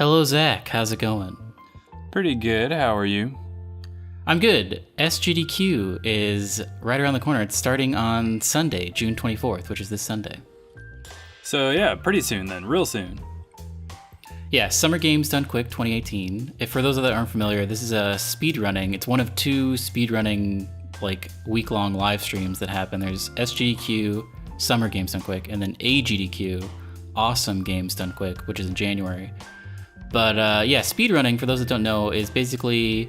Hello, Zach. How's it going? Pretty good. How are you? I'm good. SGDQ is right around the corner. It's starting on Sunday, June 24th, which is this Sunday. So yeah, pretty soon then. Real soon. Yeah, Summer Games Done Quick 2018. If for those that aren't familiar, this is a speedrunning. It's one of two speedrunning week-long live streams that happen. There's SGDQ, Summer Games Done Quick, and then AGDQ, Awesome Games Done Quick, which is in January. But yeah, speedrunning, for those that don't know, is basically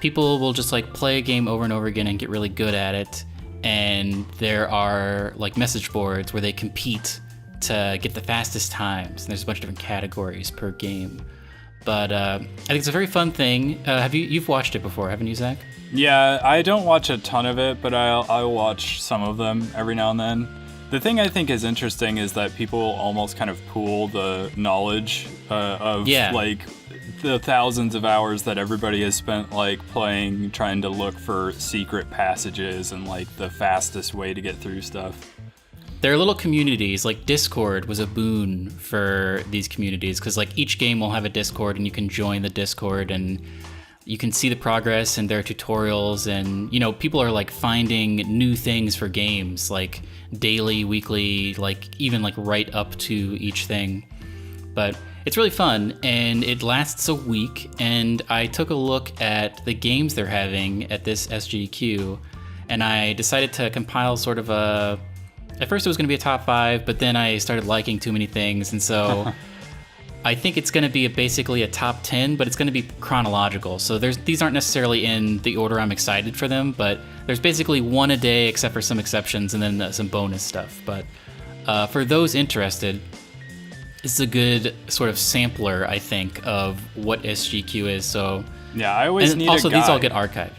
people will just play a game over and over again and get really good at it. And there are message boards where they compete to get the fastest times. And there's a bunch of different categories per game. But I think it's a very fun thing. You've watched it before, haven't you, Zach? Yeah, I don't watch a ton of it, but I'll watch some of them every now and then. The thing I think is interesting is that people almost kind of pool the knowledge of the thousands of hours that everybody has spent playing, trying to look for secret passages and the fastest way to get through stuff. There are little communities, Discord was a boon for these communities, because each game will have a Discord and you can join the Discord and you can see the progress and their tutorials, and people are finding new things for games, daily, weekly, even right up to each thing. But it's really fun, and it lasts a week, and I took a look at the games they're having at this SGDQ, and I decided to compile sort of at first it was going to be a top 5, but then I started liking too many things, and so I think it's going to be basically a top 10, but it's going to be chronological. So these aren't necessarily in the order I'm excited for them, but there's basically one a day except for some exceptions, and then some bonus stuff. But for those interested, this is a good sort of sampler, I think, of what SGQ is. So yeah, I always need a guide. Also, these all get archived.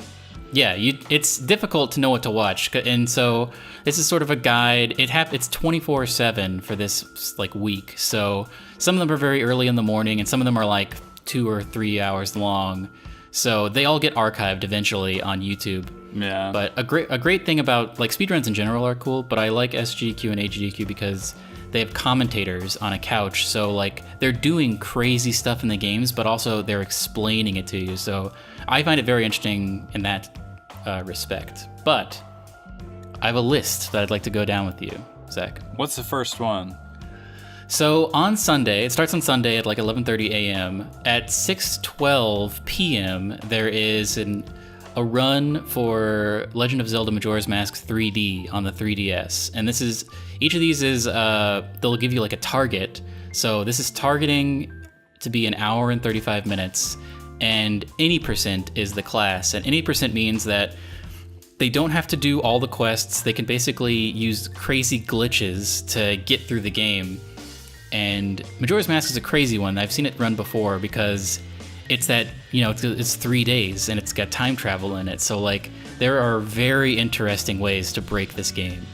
Yeah, it's difficult to know what to watch, and so this is sort of a guide. It's 24/7 for this week. So some of them are very early in the morning, and some of them are 2 or 3 hours long. So they all get archived eventually on YouTube. Yeah. But a great thing about speedruns in general are cool, but I like SGDQ and AGDQ because they have commentators on a couch. So they're doing crazy stuff in the games, but also they're explaining it to you. So I find it very interesting in that respect. But I have a list that I'd like to go down with you, Zach. What's the first one? So on Sunday, it starts on Sunday at 11:30 a.m. At 6:12 p.m., there is a run for Legend of Zelda Majora's Mask 3D on the 3DS. And each of these is, they'll give you a target. So this is targeting to be an hour and 35 minutes. And any percent is the class. And any percent means that they don't have to do all the quests. They can basically use crazy glitches to get through the game. And Majora's Mask is a crazy one. I've seen it run before because it's that, it's 3 days and it's got time travel in it. So there are very interesting ways to break this game.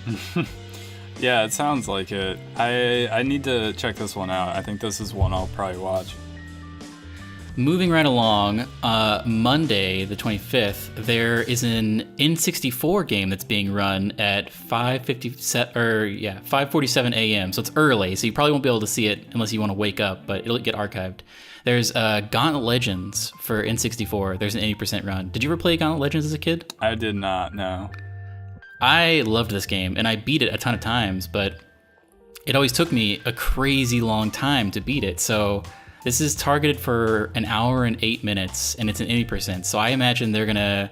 Yeah, it sounds like it. I need to check this one out. I think this is one I'll probably watch. Moving right along, Monday, the 25th, there is an N64 game that's being run at 5:47 a.m. So it's early, so you probably won't be able to see it unless you want to wake up, but it'll get archived. There's Gauntlet Legends for N64. There's an 80% run. Did you ever play Gauntlet Legends as a kid? I did not, no. I loved this game, and I beat it a ton of times, but it always took me a crazy long time to beat it, so this is targeted for an hour and 8 minutes, and it's an 80%. So I imagine they're gonna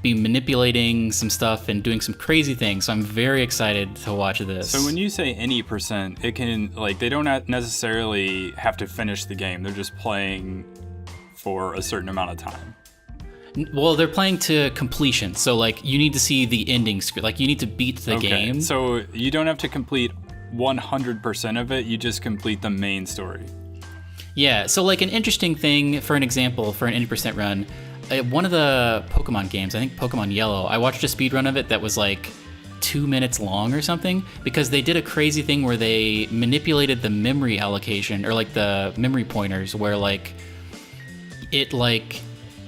be manipulating some stuff and doing some crazy things. So I'm very excited to watch this. So when you say any percent, it can they don't necessarily have to finish the game. They're just playing for a certain amount of time. Well, they're playing to completion. So you need to see the ending screen. You need to beat the game. So you don't have to complete 100% of it. You just complete the main story. Yeah, so an interesting thing, for an example, for an 80% run, one of the Pokemon games, I think Pokemon Yellow, I watched a speedrun of it that was 2 minutes long or something, because they did a crazy thing where they manipulated the memory allocation, or the memory pointers, where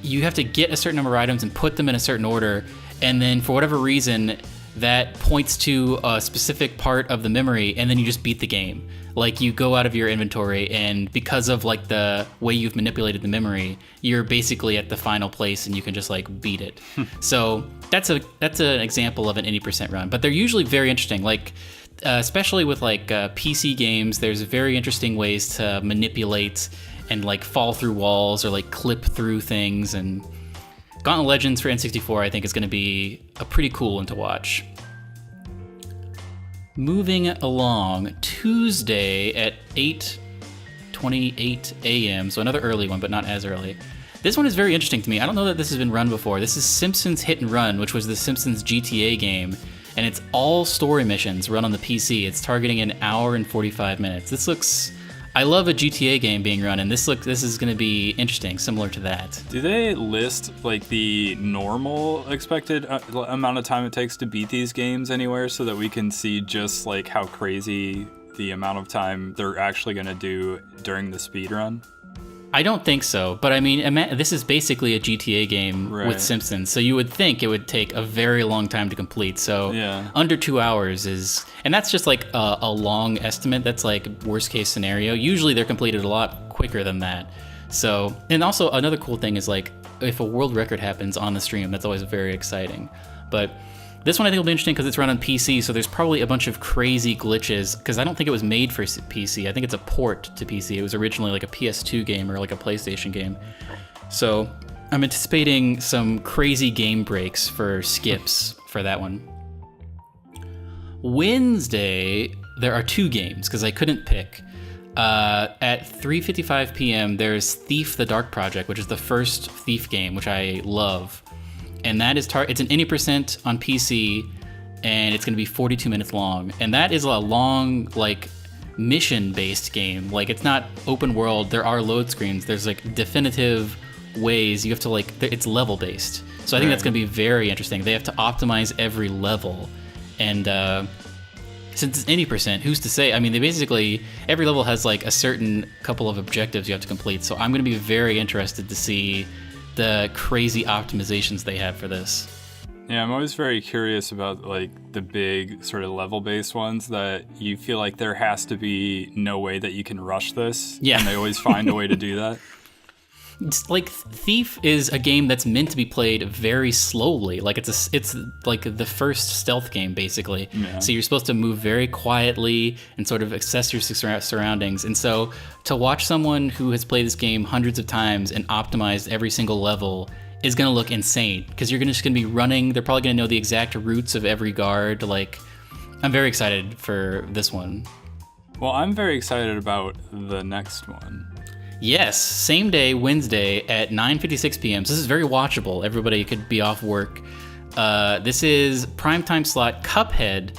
you have to get a certain number of items and put them in a certain order, and then for whatever reason, that points to a specific part of the memory, and then you just beat the game. Like, you go out of your inventory, and because of like the way you've manipulated the memory, you're basically at the final place, and you can just like beat it. So that's an example of an 80% run. But they're usually very interesting. Like, especially with like PC games, there's very interesting ways to manipulate and like fall through walls or like clip through things. And Gauntlet Legends for N64, I think, is going to be a pretty cool one to watch. Moving along, Tuesday at 8:28 a.m., so another early one, but not as early. This one is very interesting to me. I don't know that this has been run before. This is Simpsons Hit and Run, which was the Simpsons GTA game, and it's all story missions run on the PC. It's targeting an hour and 45 minutes. This looks... I love a GTA game being run, and this is going to be interesting, similar to that. Do they list like the normal expected amount of time it takes to beat these games anywhere, so that we can see just like how crazy the amount of time they're actually going to do during the speed run? I don't think so, but I mean, this is basically a GTA game with Simpsons, so you would think it would take a very long time to complete. So under 2 hours is, and that's just like a long estimate. That's like worst case scenario. Usually they're completed a lot quicker than that. So, and also another cool thing is like if a world record happens on the stream, that's always very exciting. But this one I think will be interesting because it's run on PC, so there's probably a bunch of crazy glitches, because I don't think it was made for PC. I think it's a port to PC. It was originally like a PS2 game or like a PlayStation game. So I'm anticipating some crazy game breaks for skips for that one. Wednesday, there are 2 games, because I couldn't pick. At 3:55 p.m., there's Thief the Dark Project, which is the first Thief game, which I love. And that is it's an 80% on PC, and it's going to be 42 minutes long. And that is a long, like, mission-based game. Like, it's not open world. There are load screens. There's like definitive ways you have to like. It's level-based. So I think that's going to be very interesting. They have to optimize every level, and since it's 80%, who's to say? I mean, they basically every level has like a certain couple of objectives you have to complete. So I'm going to be very interested to see the crazy optimizations they have for this. Yeah, I'm always very curious about like the big sort of level-based ones that you feel like there has to be no way that you can rush this. Yeah. And they always find a way to do that. It's like Thief is a game that's meant to be played very slowly. Like it's like the first stealth game basically. Yeah. So you're supposed to move very quietly and sort of assess your surroundings. And so to watch someone who has played this game hundreds of times and optimized every single level is going to look insane, because you're just going to be running. They're probably going to know the exact routes of every guard. Like, I'm very excited for this one. Well, I'm very excited about the next one. Yes, same day, Wednesday at 9:56 p.m. So this is very watchable. Everybody could be off work. This is primetime slot. Cuphead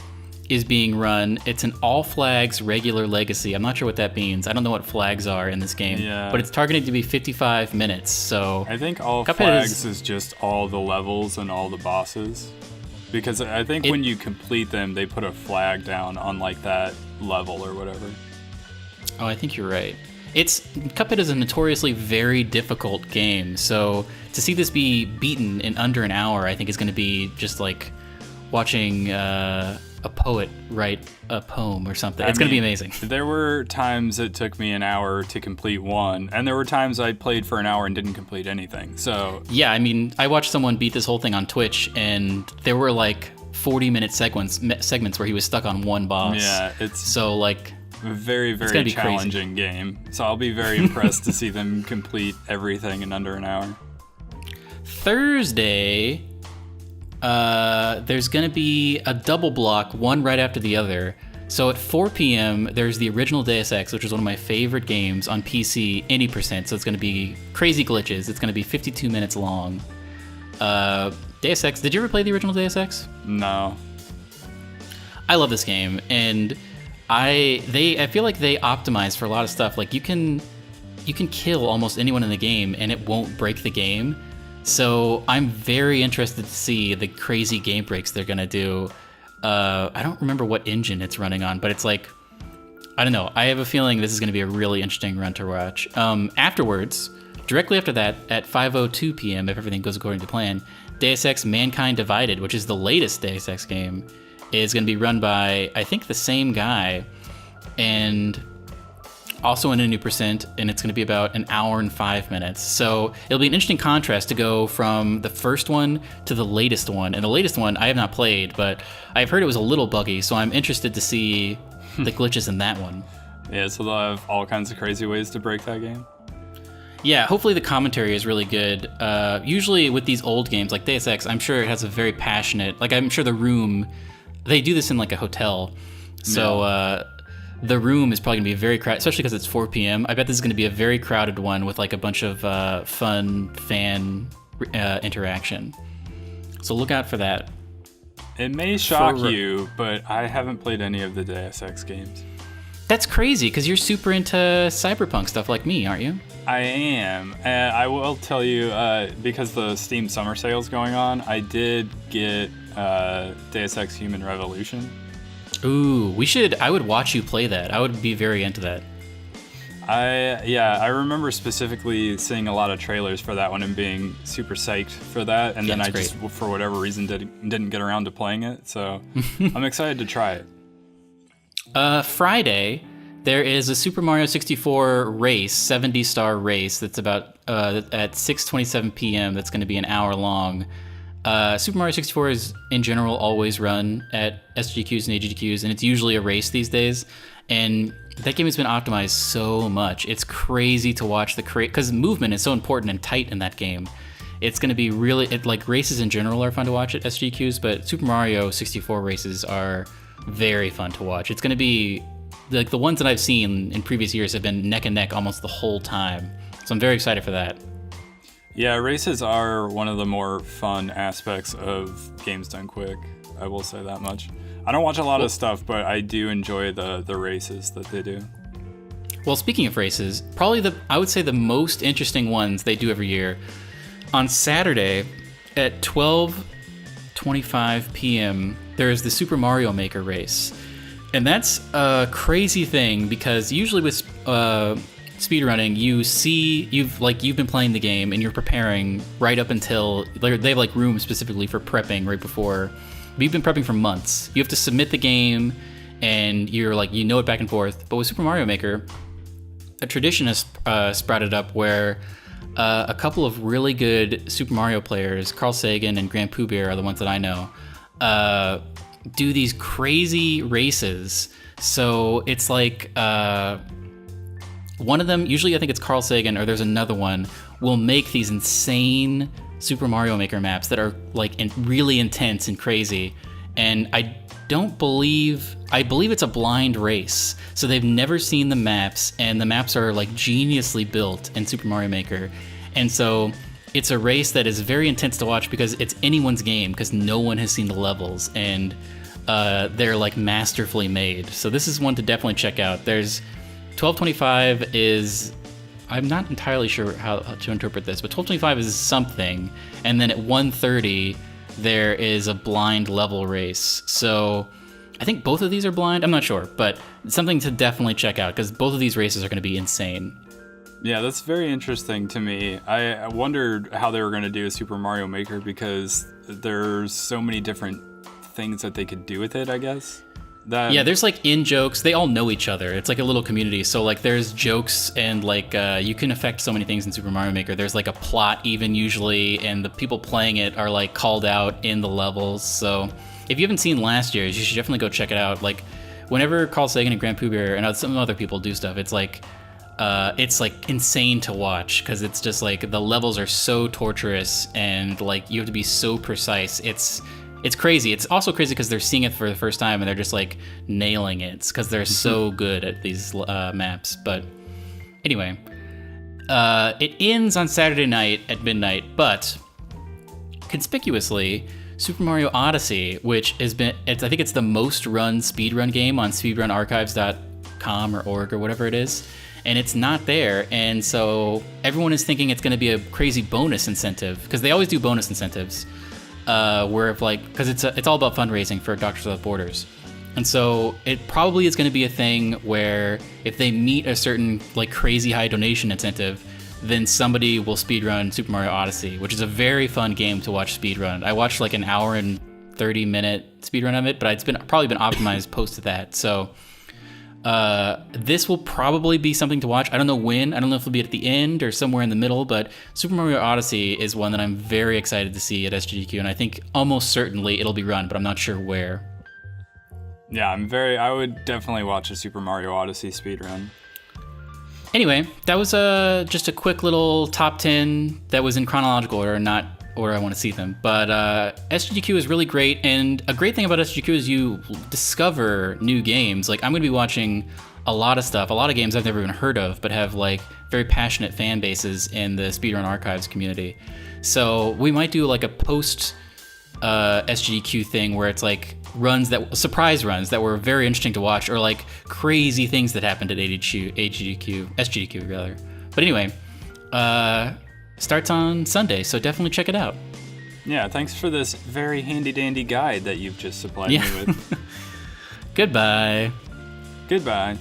is being run. It's an all flags regular legacy. I'm not sure what that means. I don't know what flags are in this game, but it's targeted to be 55 minutes. So I think all Cuphead flags is just all the levels and all the bosses. Because I think when you complete them, they put a flag down on like that level or whatever. Oh, I think you're right. Cuphead is a notoriously very difficult game, so to see this be beaten in under an hour, I think is going to be just like watching a poet write a poem or something. It's going to be amazing. There were times it took me an hour to complete one, and there were times I played for an hour and didn't complete anything. So yeah, I mean, I watched someone beat this whole thing on Twitch, and there were like 40-minute segments where he was stuck on one boss. Yeah, it's so like. Very, very challenging game. So I'll be very impressed to see them complete everything in under an hour. Thursday, there's going to be a double block, one right after the other. So at 4 p.m., there's the original Deus Ex, which is one of my favorite games on PC, 80%. So it's going to be crazy glitches. It's going to be 52 minutes long. Deus Ex, did you ever play the original Deus Ex? No. I love this game, and I feel like they optimize for a lot of stuff. Like you can kill almost anyone in the game and it won't break the game. So I'm very interested to see the crazy game breaks they're gonna do. I don't remember what engine it's running on, but it's like, I don't know. I have a feeling this is gonna be a really interesting run to watch. Afterwards, directly after that, at 5:02 p.m., if everything goes according to plan, Deus Ex Mankind Divided, which is the latest Deus Ex game, is going to be run by, I think, the same guy, and also in a new percent, and it's going to be about an hour and 5 minutes. So it'll be an interesting contrast to go from the first one to the latest one. And the latest one I have not played, but I've heard it was a little buggy, so I'm interested to see the glitches in that one. Yeah, so they'll have all kinds of crazy ways to break that game. Yeah, hopefully the commentary is really good. Usually with these old games like Deus Ex, I'm sure it has a very passionate, like I'm sure The Room, they do this in like a hotel. So The Room is probably going to be very crowded, especially because it's 4 p.m. I bet this is going to be a very crowded one with like a bunch of fun fan interaction. So look out for that. It may shock you, but I haven't played any of the Deus Ex games. That's crazy, because you're super into cyberpunk stuff like me, aren't you? I am. I will tell you, because the Steam Summer Sale's going on, I did get Deus Ex Human Revolution. Ooh, I would watch you play that. I would be very into that. I remember specifically seeing a lot of trailers for that one and being super psyched for that, and then I just, for whatever reason, didn't get around to playing it, so I'm excited to try it. Friday, there is a Super Mario 64 race, 70-star race, that's about at 6:27 p.m. That's going to be an hour long. Super Mario 64 is, in general, always run at SGDQs and AGDQs, and it's usually a race these days. And that game has been optimized so much. It's crazy to watch because movement is so important and tight in that game. It's going to be really, like races in general are fun to watch at SGDQs, but Super Mario 64 races are very fun to watch. It's going to be, like the ones that I've seen in previous years have been neck and neck almost the whole time. So I'm very excited for that. Yeah, races are one of the more fun aspects of games done quick. I will say that much. I don't watch a lot of stuff, but I do enjoy the races that they do. Well, speaking of races, probably I would say the most interesting ones they do every year. On Saturday at 12:25 p.m., there's the Super Mario Maker race. And that's a crazy thing because usually with speedrunning, you've been playing the game and you're preparing right up until they have like room specifically for prepping right before. But you've been prepping for months. You have to submit the game and you're like, you know it back and forth. But with Super Mario Maker, a tradition has sprouted up where a couple of really good Super Mario players, Carl Sagan and Grant Pooh Bear are the ones that I know, do these crazy races. So it's like one of them, usually I think it's Carl Sagan or there's another one, will make these insane Super Mario Maker maps that are like really intense and crazy. And I believe it's a blind race. So they've never seen the maps, and the maps are like geniusly built in Super Mario Maker. And so it's a race that is very intense to watch because it's anyone's game because no one has seen the levels, and they're like masterfully made. So this is one to definitely check out. There's 12:25 is, I'm not entirely sure how to interpret this, but 12:25 is something, and then at 1:30 there is a blind level race. So I think both of these are blind. I'm not sure, but something to definitely check out because both of these races are going to be insane. Yeah, that's very interesting to me. I wondered how they were going to do a Super Mario Maker because there's so many different things that they could do with it, I guess. Yeah, there's like in-jokes. They all know each other. It's like a little community. So like there's jokes and like you can affect so many things in Super Mario Maker. There's like a plot even usually, and the people playing it are like called out in the levels. So if you haven't seen last year's, you should definitely go check it out. Like whenever Carl Sagan and Grant Pooh Bear and some other people do stuff, it's like insane to watch because it's just like the levels are so torturous and like you have to be so precise. It's crazy. It's also crazy because they're seeing it for the first time and they're just like nailing it because they're so good at these maps. But anyway, it ends on Saturday night at midnight, but conspicuously, Super Mario Odyssey, which has been, I think it's the most run speedrun game on speedrunarchives.com or org or whatever it is, and it's not there. And so everyone is thinking it's going to be a crazy bonus incentive because they always do bonus incentives. Where if like, because it's all about fundraising for Doctors Without Borders, and so it probably is going to be a thing where if they meet a certain like crazy high donation incentive, then somebody will speedrun Super Mario Odyssey, which is a very fun game to watch speedrun. I watched like an hour and 30-minute speedrun of it, but it's probably been optimized post to that. So this will probably be something to watch. I don't know when. I don't know if it'll be at the end or somewhere in the middle, but Super Mario Odyssey is one that I'm very excited to see at SGDQ, and I think almost certainly it'll be run, but I'm not sure where. Yeah, I would definitely watch a Super Mario Odyssey speedrun. Anyway, that was just a quick little top 10 that was in chronological order, not order I want to see them. But SGDQ is really great, and a great thing about SGDQ is you discover new games. Like, I'm going to be watching a lot of stuff, a lot of games I've never even heard of, but have like very passionate fan bases in the Speedrun Archives community. So we might do like a post SGDQ thing where it's like surprise runs that were very interesting to watch, or like crazy things that happened at SGDQ rather. But anyway, starts on Sunday, so definitely check it out. Yeah, thanks for this very handy dandy guide that you've just supplied me with. Goodbye. Goodbye.